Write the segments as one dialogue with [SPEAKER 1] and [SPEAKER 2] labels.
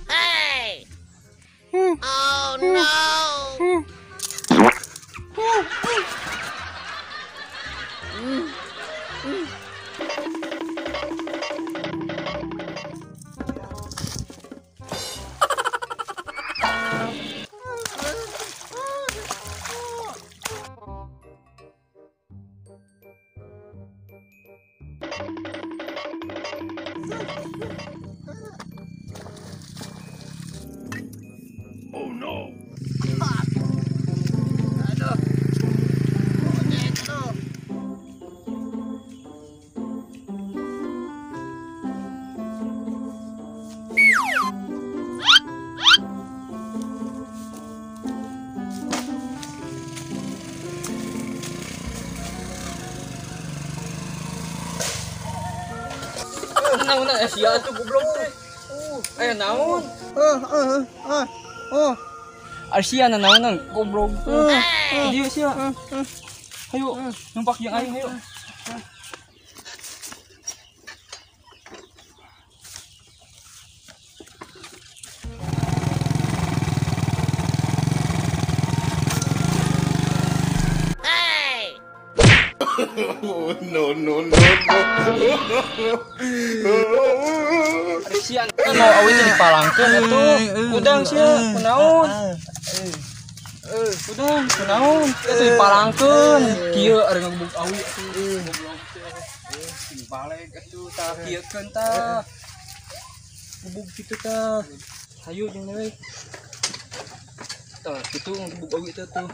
[SPEAKER 1] Hey! Oh no!
[SPEAKER 2] Oh no.
[SPEAKER 3] Aduh. Ojek tuh.
[SPEAKER 4] Naon sia atuh goblok teh. Aya naon? Sia na naon goblok teh. Dieu sia. Hayu, numpak yang aing hayu.
[SPEAKER 1] Hey!
[SPEAKER 2] Oh no no no no.
[SPEAKER 4] Sia kan mau awi teh dipalangkeun atuh. Udang sia, kunaon? Udang, kunaon? Atuh dipalangkeun. Kieu are ngabuk awi atuh. Goblok teh. Dibalik atuh tah kieukeun tah. Ngabuk kitu tah. Hayu jeung deui. Tah kitu ngabuk awi teh tuh.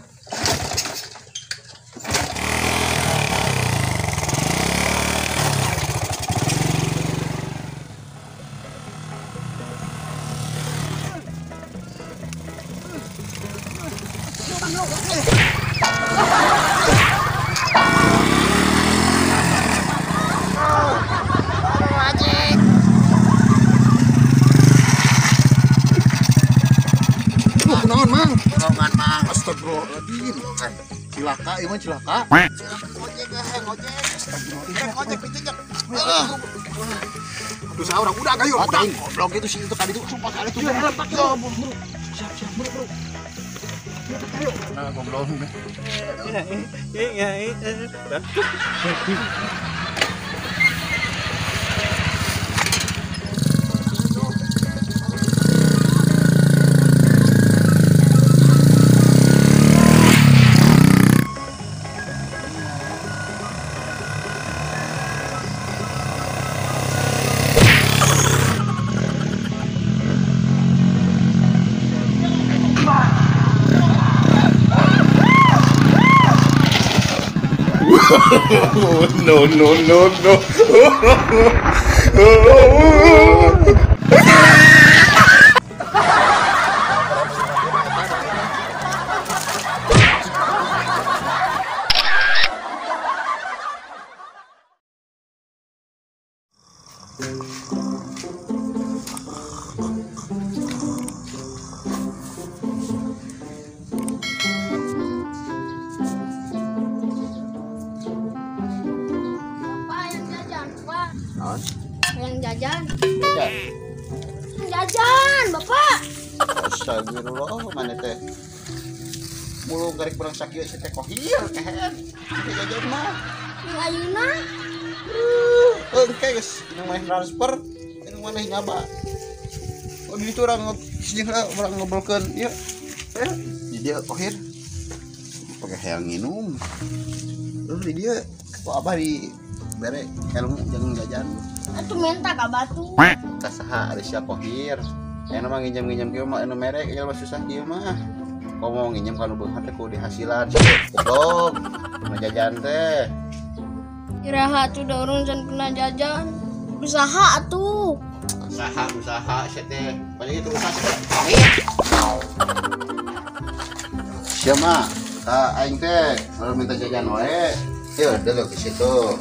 [SPEAKER 2] Kenaon mang? Kenaon mang? Astagfirullahaladzim. Cilaka, ieu mah cilaka.
[SPEAKER 3] Ojek, ojek. Ojek pintunya.
[SPEAKER 2] Aduh saha urang udah kayu. Udah goblok itu sih itu kali itu sumpah kali itu.
[SPEAKER 4] Siap, buru.
[SPEAKER 2] Nah, goblok. No no no no.
[SPEAKER 5] Yang jajan. Jajan, Bapak.
[SPEAKER 3] Astagfirullah, mana teh? Mulu garik perang sakieu si teh kohir kehen. Jajan mah.
[SPEAKER 5] Yang ayeuna.
[SPEAKER 3] Engke geus nu main transfer, nu maneh nyaba. Oh di ditu urang sejenna urang ngobrolkeun ieu. Di dieu kohir. Pake hayang nginum. Di dieu ku abah di bere ilmu jeung jajan.
[SPEAKER 5] Atuh minta ka batu.
[SPEAKER 3] Kasaha ari sia kohir. Anu mah nginjem-nginjem kieu mah anu merek ieu mah susah kieu mah. Komo nginjem kanu beungat teh ku dihasilan. Goblok. Nu jajan teh.
[SPEAKER 5] Iraha tuh da urang can kena jajan. Usaha atuh.
[SPEAKER 3] Usaha sia teh. Paling itu usaha. Sia mah aing teh kalau minta jajan wae. Yuk, dulu ke situ.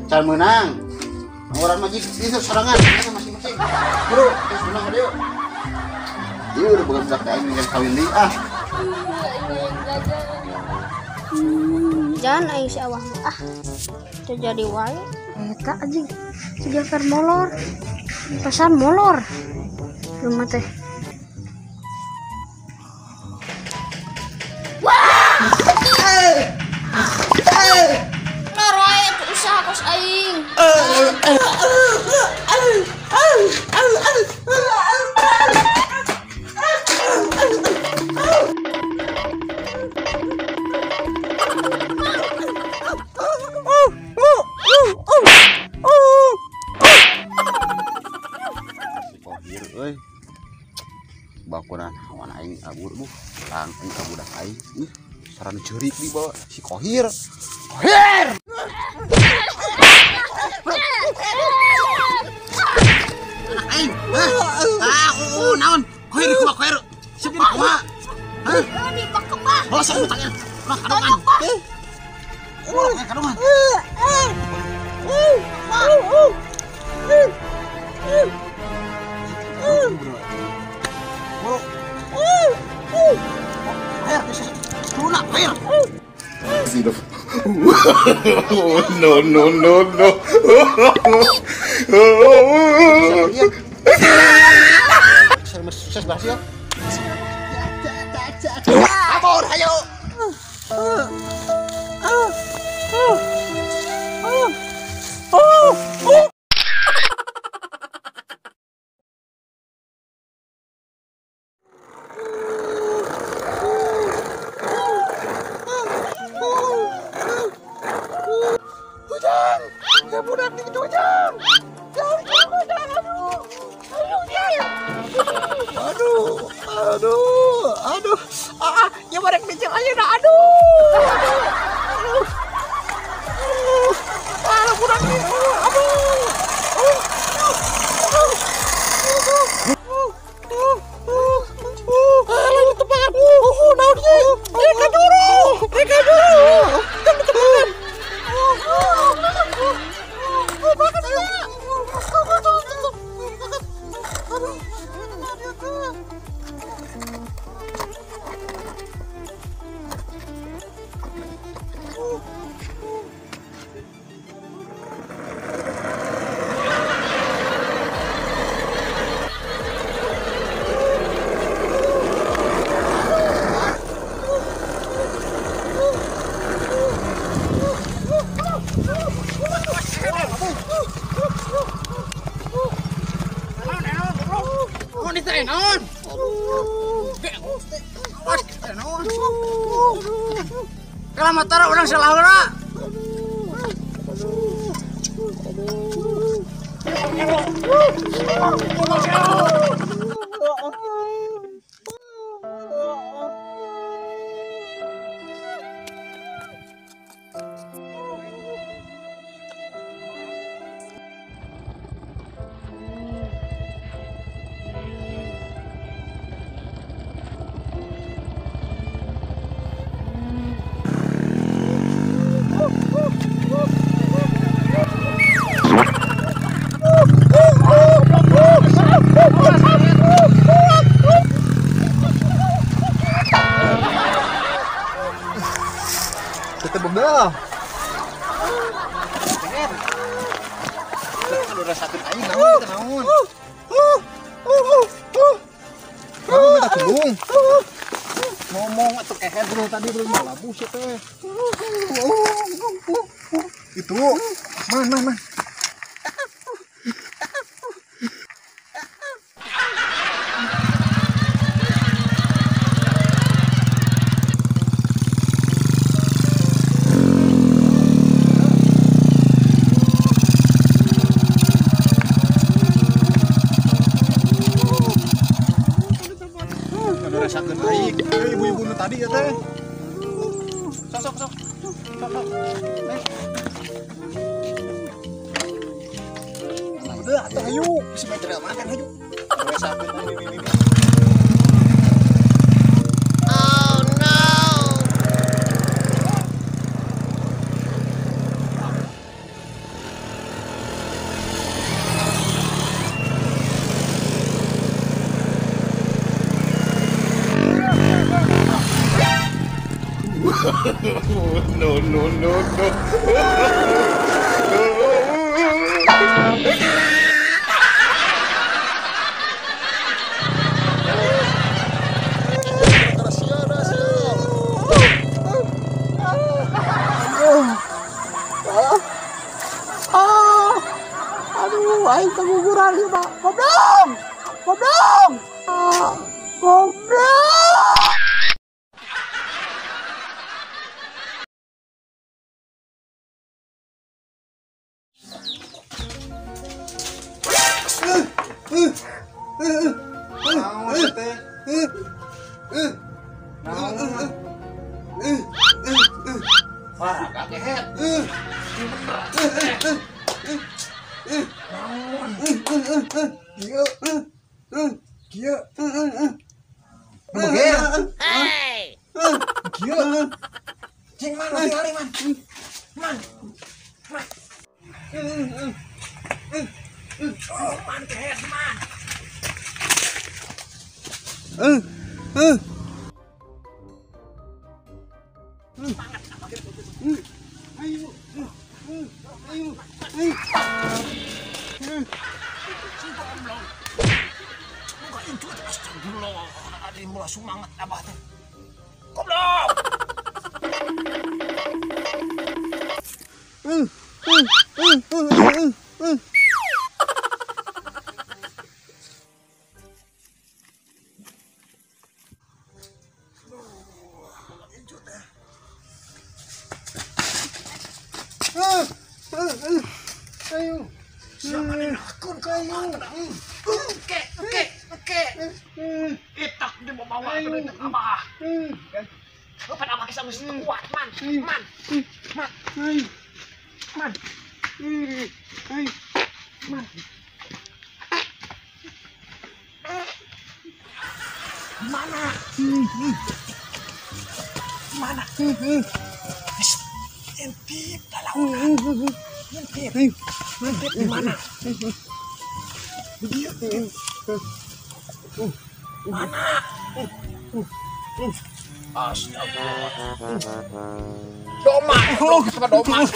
[SPEAKER 3] Can menang. Orang majik itu serangan masing-masing. Bro, senang dia. Dia udah bukan budak aing yang kawin deui ah.
[SPEAKER 5] Jangan aing si awah mah. Teu jadi wae. Eta anjing. Siga fer molor. Pasar molor. Rumah teh. Naroe usaha kos aing.
[SPEAKER 3] Kohir euy. Bakuran hawan aing abur buh. Lang aing kabudak aing. Saran jeurik di bawah si Kohir. Kohir! Aing. Naon? Kohir kumaha Kohir? Siapa kumaha? Hah?
[SPEAKER 5] Di bakemah.
[SPEAKER 3] Oh, saya mau tanya. Ulah kadongan. Ulah kadongan.
[SPEAKER 2] No, no, no, no.
[SPEAKER 3] Sukses berhasil. Kabur, ayo. Ya budak di ujang. Aduh. Ya bareng bijak aja dah. Aduh. Budak ni. Lagi tebakan. Naon sih? Kajuru. Jangan tebakan. Kalau motor orang salah ora. Kita bebelah. Udah sakit aing naon kita naon. Kamu minta tulung. Ngomong atuh keher dulu tadi belum labu sih teh. Itu. Man. Rasakeun aing. Ibu-ibu nu tadi ya teh. Sok. Udah atuh ayo, bisa meter makan ayo. Rasakeun ini.
[SPEAKER 1] Oh no!
[SPEAKER 2] No, no, no, no.
[SPEAKER 3] Aduh, aing keguguran ieu mah. Goblok. Goblok. Goblok.
[SPEAKER 2] Wah, kaget.
[SPEAKER 1] Hey!
[SPEAKER 2] Ada yang mulai semangat abah teh.
[SPEAKER 1] Itak di bawah ke dekat abah. Pada abah kisah mesti kuat, man. Mana? Intip dalam. Intip di mana? Mana? Astagfirullah. Doma, sama doma.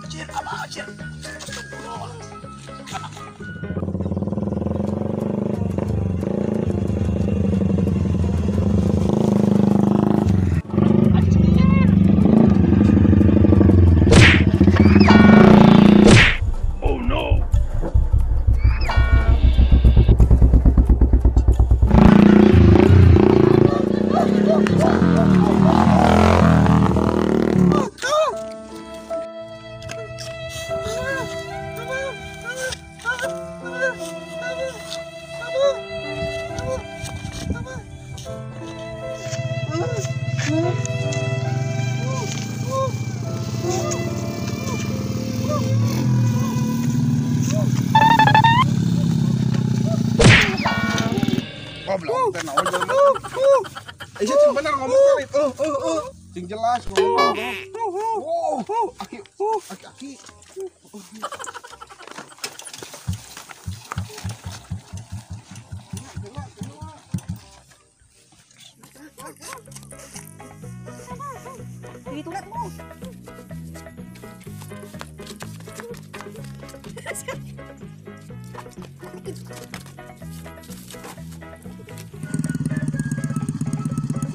[SPEAKER 1] Acir, abah acir.
[SPEAKER 2] Goblok, teh naon jelema. Cing bener ngomong tadi. Cing jelas ngomong. Aki.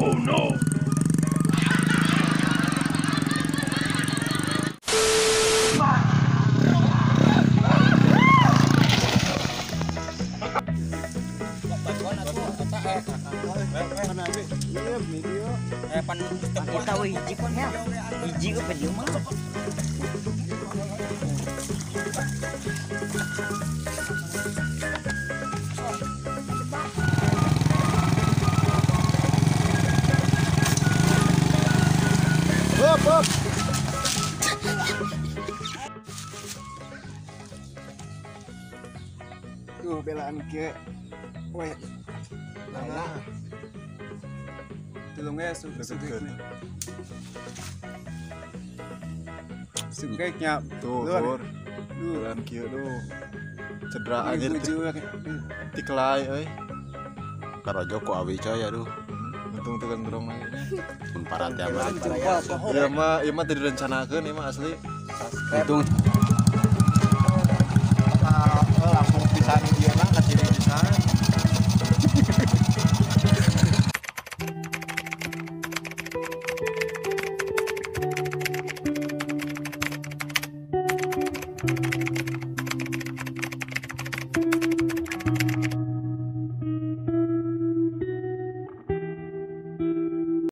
[SPEAKER 2] Oh no.
[SPEAKER 6] Kita hiji pun ya. Hiji ke video mah.
[SPEAKER 2] cederaan ke weh
[SPEAKER 3] Nah,
[SPEAKER 2] tulungnya sugeknya
[SPEAKER 3] tuh,
[SPEAKER 2] luar
[SPEAKER 3] Bulan kieu tuh. Cedera aja
[SPEAKER 2] lucu
[SPEAKER 3] tiklai euy. Karojo ku awi coy aduh. Untung teu kan gerong lagi nya. Mun parat ya mah. Ieu mah teu direncanakeun ieu mah asli.
[SPEAKER 4] Untung
[SPEAKER 3] Langsung pisan